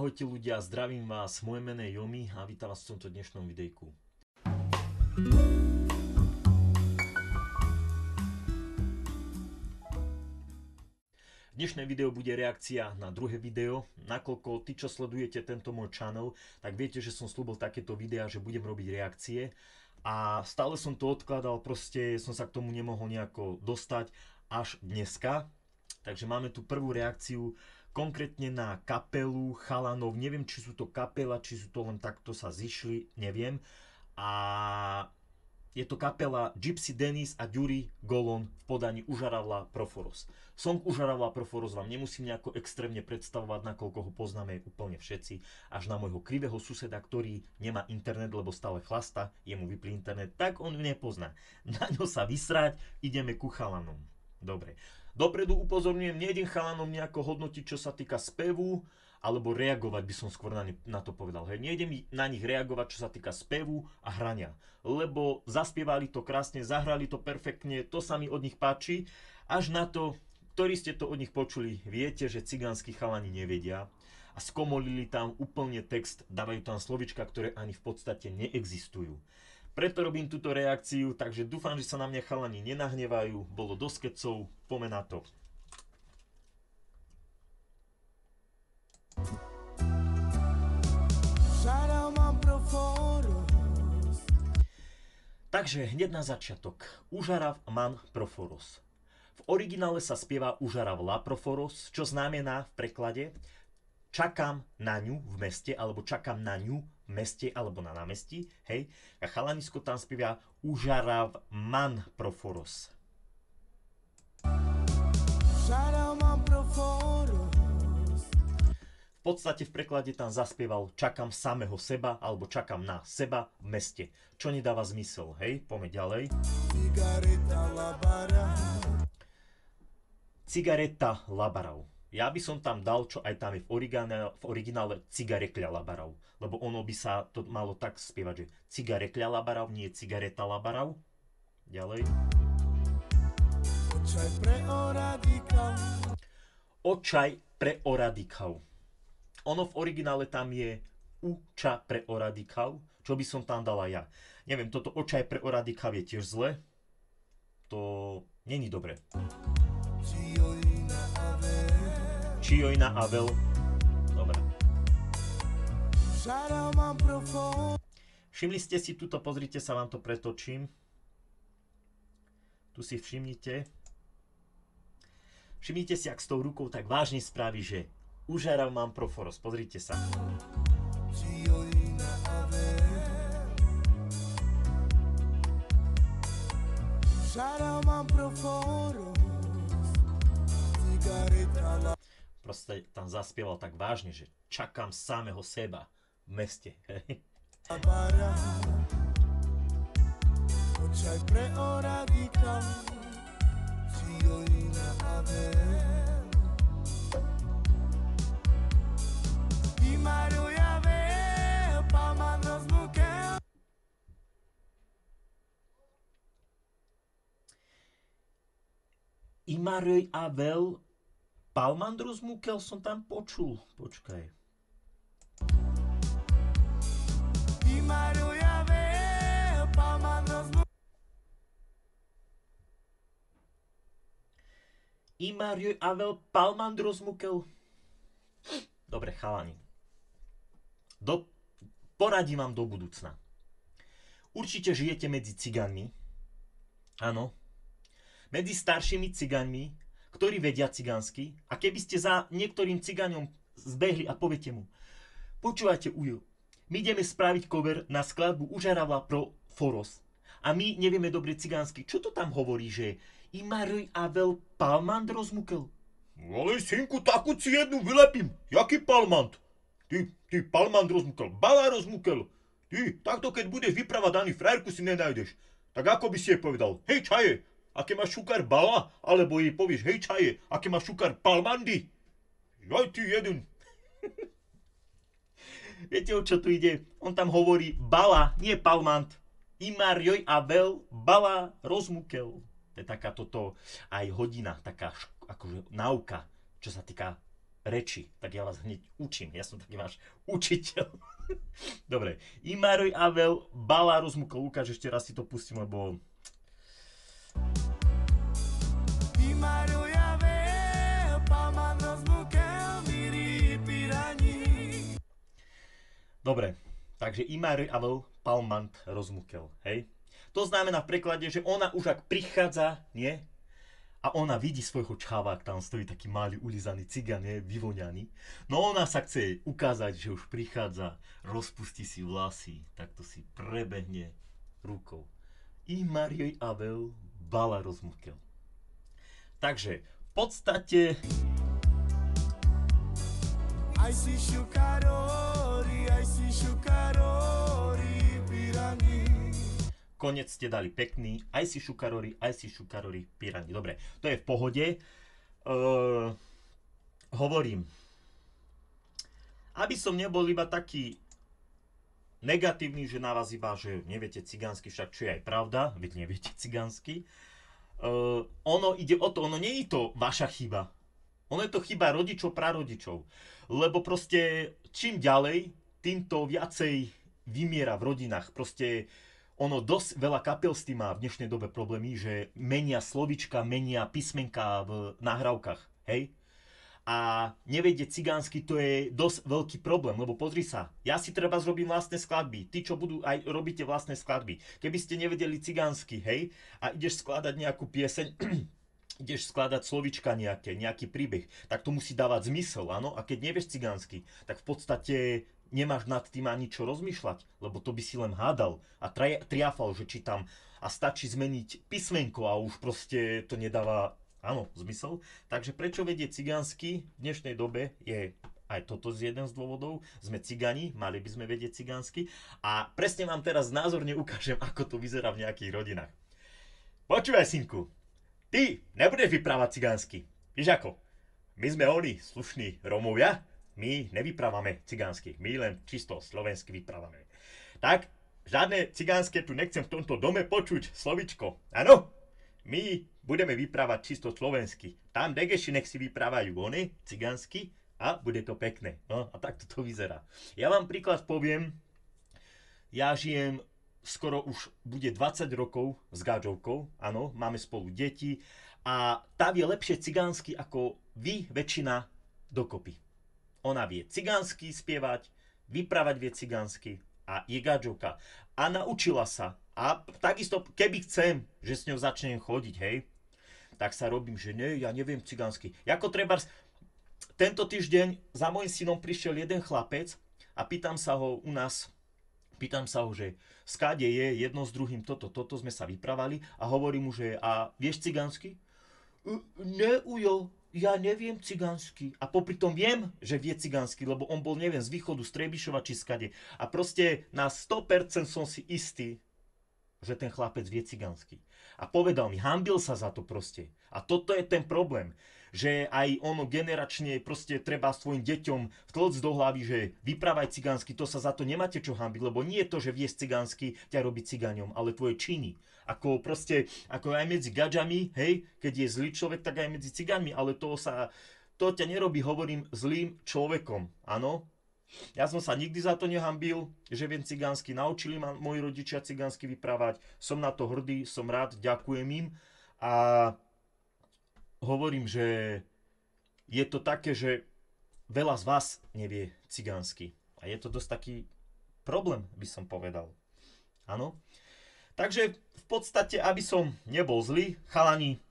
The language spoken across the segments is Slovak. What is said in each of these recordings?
Ahojte ľudia, zdravím vás, moje meno je Jomi a vítam vás v tomto dnešnom videjku. Dnešné video bude reakcia na druhé video. Nakoľko tí, čo sledujete tento môj channel, tak viete, že som slúbil takéto videá, že budem robiť reakcie. A stále som to odkladal, proste som sa k tomu nemohol nejako dostať až dneska. Takže máme tu prvú reakciu, konkrétne na kapelu chalanov. Neviem, či sú to kapela, či sú to len takto sa zišli, neviem. A je to kapela Gypsy Dennis a Yuri Golon v podaní Užaravla Proforos. Song Užaravla Proforos vám nemusím nejako extrémne predstavovať, nakoľko ho poznáme úplne všetci. Až na môjho krivého suseda, ktorý nemá internet, lebo stále chlasta, jemu vyplí internet, tak on nepozná. Na ňo sa vysrať, ideme ku chalanom. Dobre. Dopredu upozorňujem, nejdem chalanom nejako hodnotiť, čo sa týka spevu, alebo reagovať by som skôr na to povedal. Hej, nejdem na nich reagovať, čo sa týka spevu a hrania. Lebo zaspievali to krásne, zahrali to perfektne, to sa mi od nich páči. Až na to, ktorí ste to od nich počuli, viete, že cigánsky chalani nevedia. A skomolili tam úplne text, dávajú tam slovička, ktoré ani v podstate neexistujú. Preto robím túto reakciu, takže dúfam, že sa na mňa chalani nenahnevajú. Bolo dosť kecov, poďme na to. Takže hneď na začiatok. Užarav man proforos. V originále sa spieva Užarav la proforos, čo znamená v preklade čakám na ňu v meste, alebo čakám na ňu v meste, alebo na námestí. Hej. A chalanisko tam spieva Užarav man proforos. Užarav man proforos. V podstate v preklade tam zaspieval čakám samého seba alebo čakám na seba v meste. Čo nedáva zmysel, hej? Poďme ďalej. Cigareta labarau. Ja by som tam dal, čo aj tam je v originále cigarekľa labarau. Lebo ono by sa to malo tak spievať, že cigarekľa labarau, nie cigareta labarau. Ďalej. Očaj pre oradikau. Ono v originále tam je uča pre oradikav, čo by som tam dala ja. Neviem, toto očaj pre oradikav je tiež zle. To není dobre. Čiojna avel. Dobre. Všimli ste si tuto, pozrite sa, vám to pretočím. Tu si všimnite. Všimnite si, ak s tou rukou tak vážne spraví, že Užarav man proforos, pozrite sa. Proste tam zaspieval tak vážne, že čakám samého seba v meste. Imaroj avel palmandros mukel som tam počul. Počkaj. Imaroj avel palmandros mukel. Imaroj avel palmandros mukel. Dobre, chalani. Poradím vám do budúcna. Určite žijete medzi cigánmi. Áno. Medzi staršími cigaňmi, ktorí vedia cigánsky, a keby ste za niektorým cigaňom zbehli a poviete mu: počúvajte, ujo, my ideme spraviť cover na skladbu Užaravla Proforos a my nevieme dobre cigánsky, čo to tam hovorí, že Imaroj avel palmand rozmukel? Ale synku, takú si jednu vylepím. Jaký palmand? Ty palmand rozmukel, bala rozmukel. Ty, takto keď budeš vypravať, ani frajerku si nenájdeš. Tak ako by si jej povedal: hej čaje, aké máš šukar bala? Alebo jej povieš: hej čaje, aké máš šukar palmandy? Jaj ty jeden. Viete, o čo tu ide? On tam hovorí bala, nie palmant. Imarjoj avel bala rozmukel. To je taká toto aj hodina, taká akože náuka, čo sa týka reči, tak ja vás hneď učím. Ja som taký váš učiteľ. Dobre. Imaruj Avel, Bala rozmukol. Lukáš, ešte raz si to pustím, lebo... Imaruj Avel, Palman rozmukel, Miri Pirani. Dobre. Takže Imaruj Avel, Palman rozmukel. Hej? To znamená v preklade, že ona už ak prichádza, nie? A ona vidí svojho čáva, ak tam stojí taký malý ulizaný cigan, vyvoňaný. No ona sa chce ukázať, že už prichádza, rozpustí si vlasy, takto si prebehne rukou. Imaruj Avel, Bala rozmukel. Takže v podstate... Ai si shukarori, pirani. Konec ste dali pekný, aj si šukarori, pirani. Dobre, to je v pohode. Hovorím, aby som nebol iba taký negatívny, že na vás iba, že neviete cigánsky, však čo je aj pravda, veď neviete cigánsky. Ono ide o to, ono nie je to vaša chyba. Ono je to chyba rodičov, prarodičov. Lebo proste čím ďalej, týmto viacej vymiera v rodinách. Proste ono dosť veľa kapel s tým má v dnešnej dobe problémy, že menia slovička, menia písmenka v nahrávkach, hej? A nevedieť cigánsky, to je dosť veľký problém, lebo pozri sa, ja si treba zrobím vlastné skladby, tí, čo budú, aj robíte vlastné skladby. Keby ste nevedeli cigánsky, hej, a ideš skladať nejakú pieseň, ideš skladať slovička nejaký príbeh, tak to musí dávať zmysel, áno? A keď nevieš cigánsky, tak v podstate nemáš nad tým ani čo rozmýšľať, lebo to by si len hádal a triafal, že čítam a stačí zmeniť písmenko a už proste to nedáva, áno, zmysel. Takže prečo vedieť cigánsky v dnešnej dobe je aj toto z jeden z dôvodov. Sme cigani, mali by sme vedieť cigánsky a presne vám teraz názorne ukážem, ako to vyzerá v nejakých rodinách. Počúvaj, synku, ty nebudeš vyprávať cigánsky. Víš ako? My sme oni, slušní Rómovia, my nevyprávame cigánsky, my len čisto slovensky vyprávame. Tak, žiadne cigánske tu nechcem v tomto dome počuť slovičko. Áno, my budeme vyprávať čisto slovensky. Tam degeši nech si vyprávajú oni cigánsky a bude to pekné. No a takto to vyzerá. Ja vám príklad poviem, ja žijem skoro už bude 20 rokov s Gáďovkou, áno, máme spolu deti a tá vie lepšie cigánsky ako vy, väčšina dokopy. Ona vie cigánsky spievať, vyprávať vie cigánsky a je Gáďovka. A naučila sa. A takisto, keby chcem, že s ňou začnem chodiť, hej, tak sa robím, že nie, ja neviem cigánsky. Jako treba, tento týždeň za môjim synom prišiel jeden chlapec a pýtam sa ho u nás, že skáde je jedno s druhým toto sme sa vyprávali a hovorím mu, že a vieš cigánsky? Ne, ujo. Ja neviem cigánsky. A popri tom viem, že vie cigánsky, lebo on bol, neviem, z východu, z Trebišova či skade. A proste na 100% som si istý, že ten chlapec vie cigánsky. A povedal mi, hanbil sa za to proste. A toto je ten problém, že aj ono generačne proste treba svojim deťom vtlcť do hlavy, že vyprávaj cigánsky, to sa za to nemáte čo hanbiť, lebo nie je to, že vieš cigánsky, ťa robí cigáňom, ale tvoje činy. Ako proste, ako aj medzi gadžami, hej, keď je zlý človek, tak aj medzi cigánmi, ale to ťa nerobí, hovorím, zlým človekom, áno? Ja som sa nikdy za to nehanbil, že viem cigánsky, naučili ma moji rodičia cigánsky vyprávať, som na to hrdý, som rád, ďakujem im a hovorím, že je to také, že veľa z vás nevie cigánsky a je to dosť taký problém, by som povedal, áno? Takže v podstate, aby som nebol zlý, chalani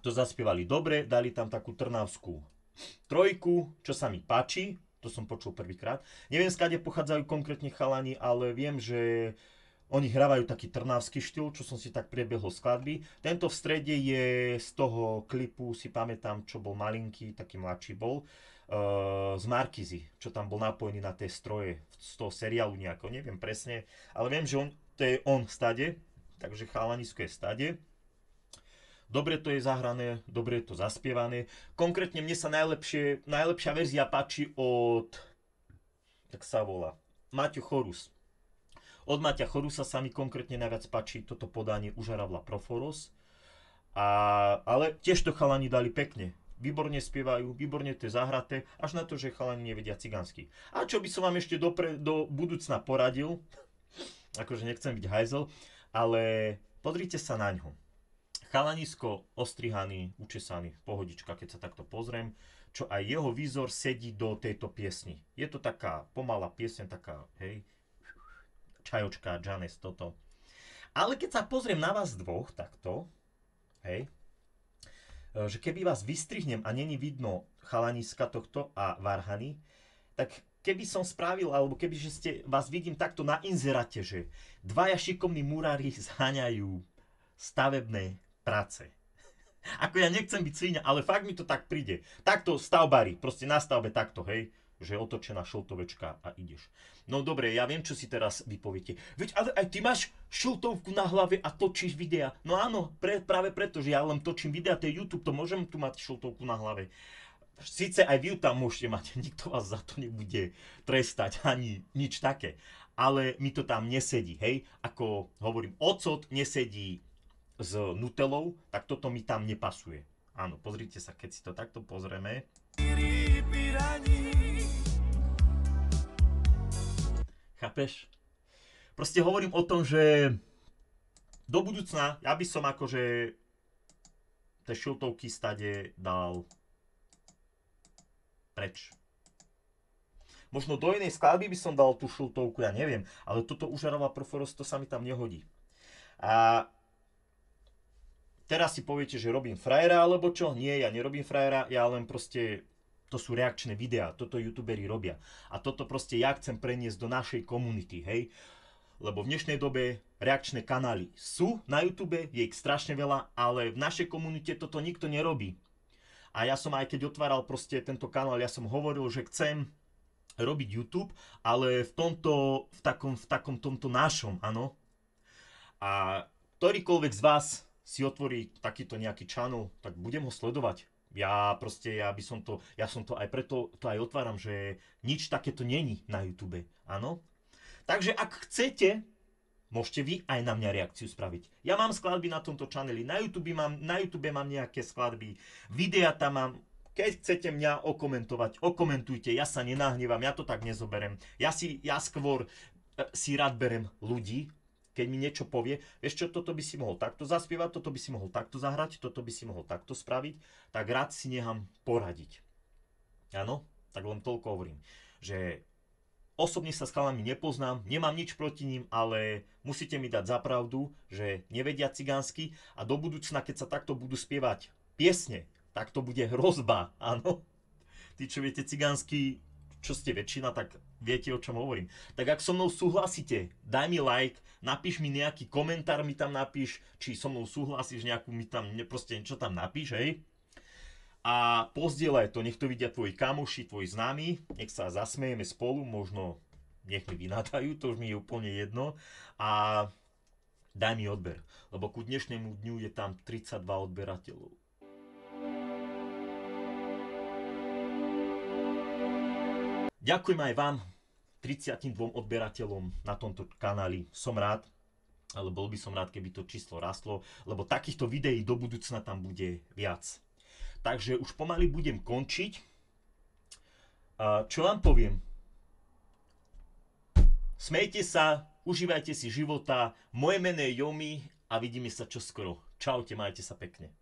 to zaspievali dobre, dali tam takú trnavskú trojku, čo sa mi páči, to som počul prvýkrát. Neviem, skade pochádzajú konkrétne chalani, ale viem, že oni hrávajú taký trnavský štýl, čo som si tak priebehol skladby. Tento v strede je z toho klipu, si pamätám, čo bol malinký, taký mladší bol, z Markízy, čo tam bol napojený na tie stroje z toho seriálu nejako, neviem presne, ale viem, že to je on v stade, takže chalanisko je v stade. Dobre to je zahrané, dobre je to zaspievané. Konkrétne mne sa najlepšia verzia páči od, tak sa volá, Maťo Chorus. Od Maťa Chorusa sa mi konkrétne najviac páči toto podanie Užaravla Proforos. Ale tiež to chalani dali pekne. výborne spievajú, výborne to je zahraté, až na to, že chalani nevedia cigánsky. A čo by som vám ešte do budúcna poradil, akože nechcem byť hajzel, ale pozrite sa na ňo. Chalanisko ostrihaný, učesaný, pohodička, keď sa takto pozriem, čo aj jeho výzor sedí do tejto piesni. Je to taká pomalá pieseň, taká, hej, čajočka, Janes, toto. Ale keď sa pozriem na vás dvoch, takto, hej, že keby vás vystrihnem a není vidno chalaniska tohto a varhany, tak keby som spravil, alebo keby že vás vidím takto na inzerate, že dvaja šikovní murári zháňajú stavebné práce. Ako ja nechcem byť svíňa, ale fakt mi to tak príde. Takto stavbári, proste na stavbe takto, hej, že otočená šiltovečka a ideš. No dobre, ja viem, čo si teraz vypoviete. Veď ale aj ty máš šiltovku na hlave a točíš videa. No áno, práve preto, že ja len točím videa, to je YouTube, to môžem tu mať šiltovku na hlave. Sice aj vy tam môžete mať, nikto vás za to nebude trestať, ani nič také. Ale mi to tam nesedí, hej. Ako hovorím, ocot nesedí s nutelou, tak toto mi tam nepasuje. Áno, pozrite sa, keď si to takto pozrieme. Chápeš? Proste hovorím o tom, že do budúcna ja by som akože tie šiltovky stade dal preč. Možno do inej skladby by som dal tú šiltovku, ja neviem, ale toto užarová Proforos, to sa mi tam nehodí. A teraz si poviete, že robím frajera alebo čo? Nie, ja nerobím frajera, ja len proste, to sú reakčné videá, toto youtuberi robia. A toto proste ja chcem preniesť do našej komunity, hej? Lebo v dnešnej dobe reakčné kanály sú na YouTube, je ich strašne veľa, ale v našej komunite toto nikto nerobí. A ja som aj keď otváral proste tento kanál, ja som hovoril, že chcem robiť YouTube, ale v takom tomto našom, áno. A ktorýkoľvek z vás si otvorí takýto nejaký channel, tak budem ho sledovať. Ja som to aj preto to aj otváram, že nič takéto není na YouTube, áno. Takže ak chcete, môžete vy aj na mňa reakciu spraviť. Ja mám skladby na tomto channeli, na YouTube mám nejaké skladby, videa tam mám. Keď chcete mňa okomentovať, okomentujte, ja sa nenahnevam, ja to tak nezoberem. Ja skôr si rád berem ľudí, keď mi niečo povie, vieš čo, toto by si mohol takto zaspievať, toto by si mohol takto zahrať, toto by si mohol takto spraviť, tak rád si nechám poradiť. Áno, tak len toľko hovorím, že osobne sa s chalami nepoznám, nemám nič proti ním, ale musíte mi dať za pravdu, že nevedia cigánsky a do budúcna, keď sa takto budú spievať piesne, tak to bude hrozba, áno. Tí, čo viete cigánsky, čo ste väčšina, tak viete, o čom hovorím. Tak ak so mnou súhlasíte, daj mi like, napíš mi nejaký komentár, mi tam napíš, či so mnou súhlasíš, nejakú mi tam, proste niečo tam napíš, hej. A pozdieľaj to, nech to vidia tvoji kamoši, tvoji známi, nech sa zasmejeme spolu, možno nech mi vynádajú, to už mi je úplne jedno. A daj mi odber, lebo ku dnešnému dňu je tam 32 odberateľov. Ďakujem aj vám, 32 odberateľom na tomto kanáli. Som rád, ale bol by som rád, keby to číslo rastlo, lebo takýchto videí do budúcna tam bude viac. Takže už pomaly budem končiť. Čo vám poviem? Smejte sa, užívajte si života. Moje meno je Yomi a vidíme sa čoskoro. Čaute, majte sa pekne.